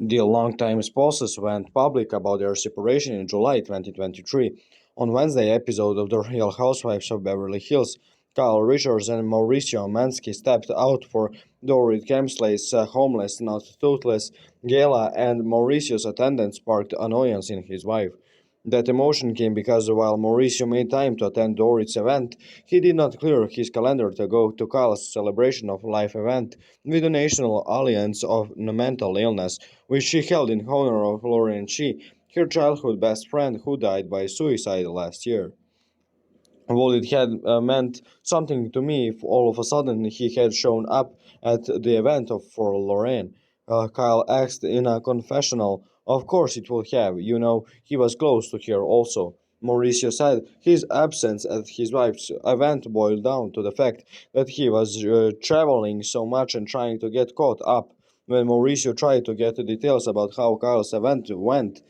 The longtime spouses went public about their separation in July 2023. On Wednesday episode of The Real Housewives of Beverly Hills, Kyle Richards and Mauricio Umansky stepped out for Dorit Kemsley's homeless, not toothless gala, and Mauricio's attendance sparked annoyance in his wife. That emotion came because while Mauricio made time to attend Dorit's event, he did not clear his calendar to go to Kyle's celebration of life event with the National Alliance of Mental Illness, which she held in honor of Lauren Shee, her childhood best friend who died by suicide last year. While it had meant something to me if all of a sudden he had shown up at the event for Lorraine. Kyle asked in a confessional. Of course it would have, he was close to her also. Mauricio said his absence at his wife's event boiled down to the fact that he was traveling so much and trying to get caught up. When Mauricio tried to get the details about how Kyle's event went,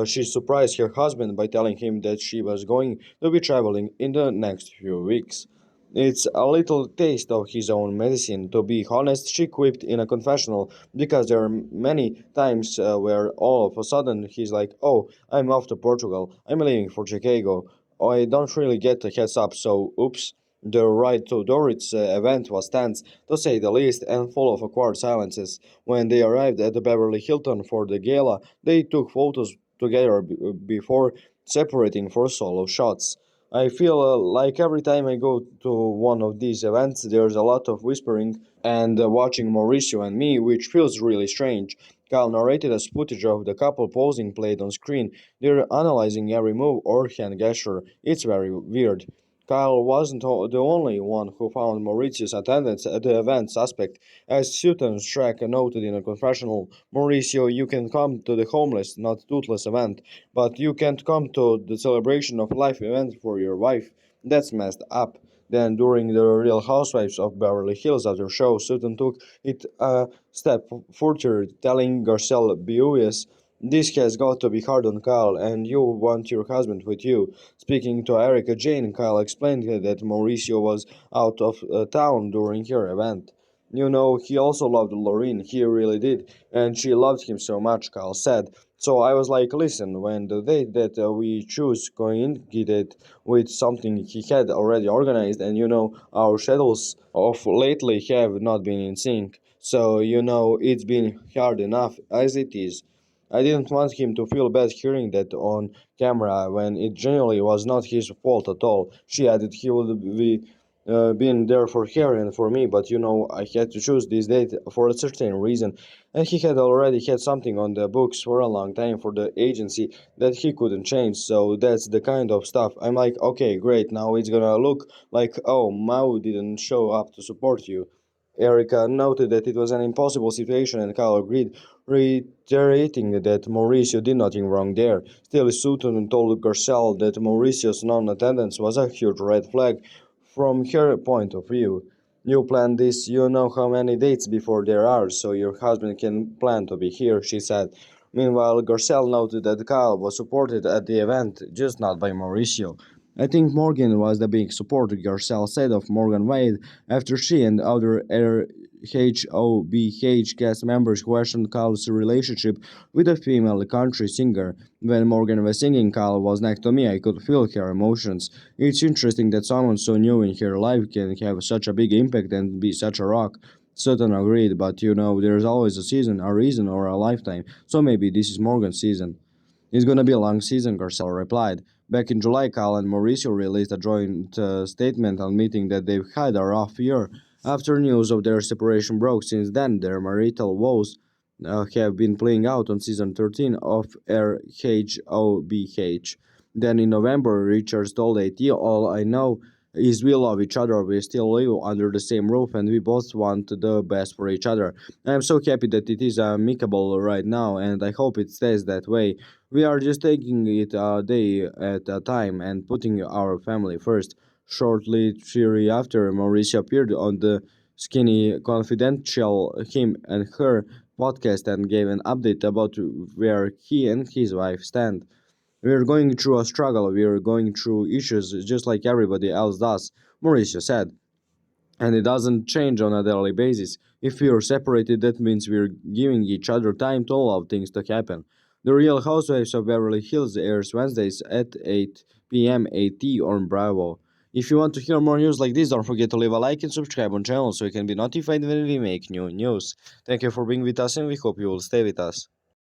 she surprised her husband by telling him that she was going to be traveling in the next few weeks. It's a little taste of his own medicine, to be honest, she quipped in a confessional, because there are many times where all of a sudden he's like, oh, I'm off to Portugal, I'm leaving for Chicago, I don't really get a heads up, so oops. The ride to Dorit's event was tense, to say the least, and full of awkward silences. When they arrived at the Beverly Hilton for the gala, they took photos together before separating for solo shots. I feel like every time I go to one of these events, there's a lot of whispering and watching Mauricio and me, which feels really strange. Kyle narrated as footage of the couple posing played on screen. They're analyzing every move or hand gesture. It's very weird. Kyle wasn't the only one who found Mauricio's attendance at the event suspect. As Sutton Strack noted in a confessional, Mauricio, you can come to the homeless, not toothless event, but you can't come to the celebration of life event for your wife. That's messed up. Then, during the Real Housewives of Beverly Hills after show, Sutton took it a step further, telling Garcelle Buies, this has got to be hard on Kyle, and you want your husband with you. Speaking to Erica Jane, Kyle explained that Mauricio was out of town during her event. He also loved Lorraine, he really did, and she loved him so much, Kyle said. So I was like, listen, when the date that we choose coincided with something he had already organized, and our schedules of lately have not been in sync. So, it's been hard enough as it is. I didn't want him to feel bad hearing that on camera when it genuinely was not his fault at all. She added he would be been there for her and for me, but I had to choose this date for a certain reason, and he had already had something on the books for a long time for the agency that he couldn't change. So that's the kind of stuff. I'm like, okay, great. Now it's gonna look like, oh, Mao didn't show up to support you. Erica noted that it was an impossible situation, and Kyle agreed, reiterating that Mauricio did nothing wrong there. Still, Sutton told Garcelle that Mauricio's non-attendance was a huge red flag from her point of view. You plan this, you know how many dates before there are, so your husband can plan to be here, she said. Meanwhile, Garcelle noted that Kyle was supported at the event, just not by Mauricio. I think Morgan was the big supporter, Garcelle said of Morgan Wade after she and other RHOBH cast members questioned Kyle's relationship with a female country singer. When Morgan was singing, Kyle was next to me. I could feel her emotions. It's interesting that someone so new in her life can have such a big impact and be such a rock. Sutton agreed, but there's always a season, a reason, or a lifetime. So maybe this is Morgan's season. It's gonna be a long season, Garcelle replied. Back in July, Kyle and Mauricio released a joint statement admitting that they've had a rough year. After news of their separation broke, since then their marital woes have been playing out on season 13 of RHOBH. Then in November, Richards told AT, all I know is we love each other, we still live under the same roof, and we both want the best for each other. I am so happy that it is amicable right now, and I hope it stays that way. We are just taking it a day at a time and putting our family first. Shortly after, Mauricio appeared on the Skinny Confidential Him and Her podcast and gave an update about where he and his wife stand. We're going through a struggle, we're going through issues just like everybody else does, Mauricio said. And it doesn't change on a daily basis. If we are separated, that means we're giving each other time to allow things to happen. The Real Housewives of Beverly Hills airs Wednesdays at 8 p.m. AT on Bravo. If you want to hear more news like this, don't forget to leave a like and subscribe on channel so you can be notified when we make new news. Thank you for being with us and we hope you will stay with us.